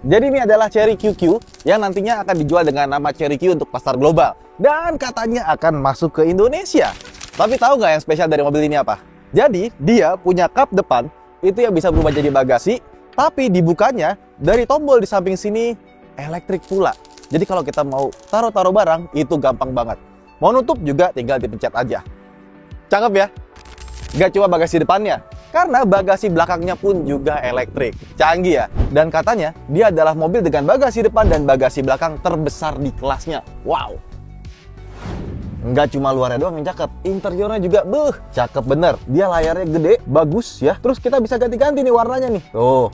Jadi ini adalah Chery QQ yang nantinya akan dijual dengan nama Chery Q untuk pasar global. Dan katanya akan masuk ke Indonesia. Tapi tahu nggak yang spesial dari mobil ini apa? Jadi dia punya kap depan itu yang bisa berubah jadi bagasi, tapi dibukanya dari tombol di samping sini elektrik pula. Jadi kalau kita mau taruh-taruh barang itu gampang banget. Mau nutup juga tinggal dipencet aja. Cakep ya? Gak cuma bagasi depannya, karena bagasi belakangnya pun juga elektrik. Canggih ya? Dan katanya dia adalah mobil dengan bagasi depan dan bagasi belakang terbesar di kelasnya. Wow! Nggak cuma luarnya doang yang cakep, interiornya juga cakep bener. Dia layarnya gede, bagus ya. Terus kita bisa ganti-ganti nih warnanya nih. Tuh,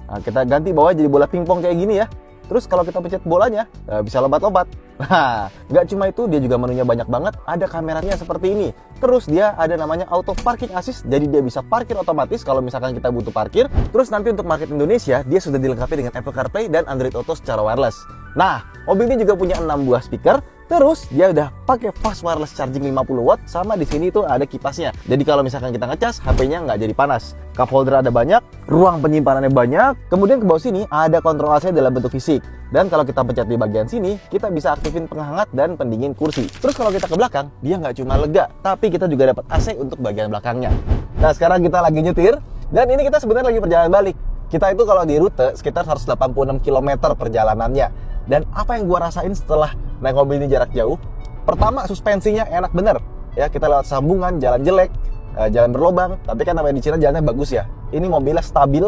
nah, kita ganti bawah jadi bola pingpong kayak gini ya. Terus kalau kita pencet bolanya, bisa lompat-lompat. Nah, nggak cuma itu, dia juga menunya banyak banget. Ada kameranya seperti ini. Terus dia ada namanya auto parking assist, jadi dia bisa parkir otomatis kalau misalkan kita butuh parkir. Terus nanti untuk market Indonesia, dia sudah dilengkapi dengan Apple CarPlay dan Android Auto secara wireless. Nah, mobil ini juga punya 6 buah speaker. Terus dia udah pakai fast wireless charging 50 watt, sama di sini tuh ada kipasnya. Jadi kalau misalkan kita ngecas, HP-nya nggak jadi panas. Cup holder ada banyak, ruang penyimpanannya banyak. Kemudian ke bawah sini ada kontrol AC dalam bentuk fisik. Dan kalau kita pencet di bagian sini, kita bisa aktifin penghangat dan pendingin kursi. Terus kalau kita ke belakang, dia nggak cuma lega, tapi kita juga dapat AC untuk bagian belakangnya. Nah sekarang kita lagi nyetir, dan ini kita sebenarnya lagi perjalanan balik. Kita itu kalau di rute sekitar 186 km perjalanannya. Dan apa yang gua rasain setelah naik mobil ini jarak jauh? Pertama, suspensinya enak bener. Ya, kita lewat sambungan, jalan jelek, jalan berlobang. Tapi kan namanya di Cina jalannya bagus ya. Ini mobilnya stabil,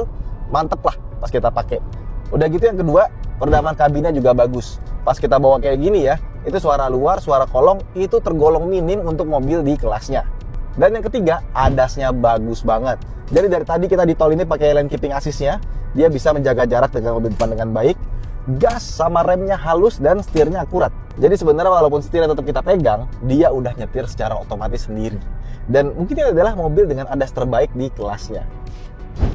mantep lah pas kita pakai. Udah gitu yang kedua, peredaman kabinnya juga bagus. Pas kita bawa kayak gini ya, itu suara luar, suara kolong, itu tergolong minim untuk mobil di kelasnya. Dan yang ketiga, ADAS-nya bagus banget. Jadi dari tadi kita di tol ini pakai lane keeping assist-nya, dia bisa menjaga jarak dengan mobil depan dengan baik. Gas sama remnya halus dan setirnya akurat. Jadi sebenarnya walaupun setirnya tetap kita pegang, dia udah nyetir secara otomatis sendiri. Dan mungkin ini adalah mobil dengan ADAS terbaik di kelasnya.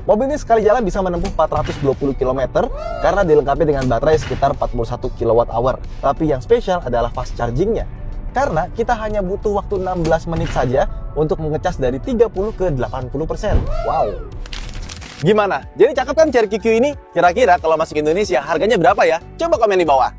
Mobil ini sekali jalan bisa menempuh 420 km karena dilengkapi dengan baterai sekitar 41 kWh. Tapi yang spesial adalah fast chargingnya. Karena kita hanya butuh waktu 16 menit saja untuk mengecas dari 30 ke 80%. Wow! Gimana? Jadi cakep kan Chery QQ ini? Kira-kira kalau masuk Indonesia harganya berapa ya? Coba komen di bawah.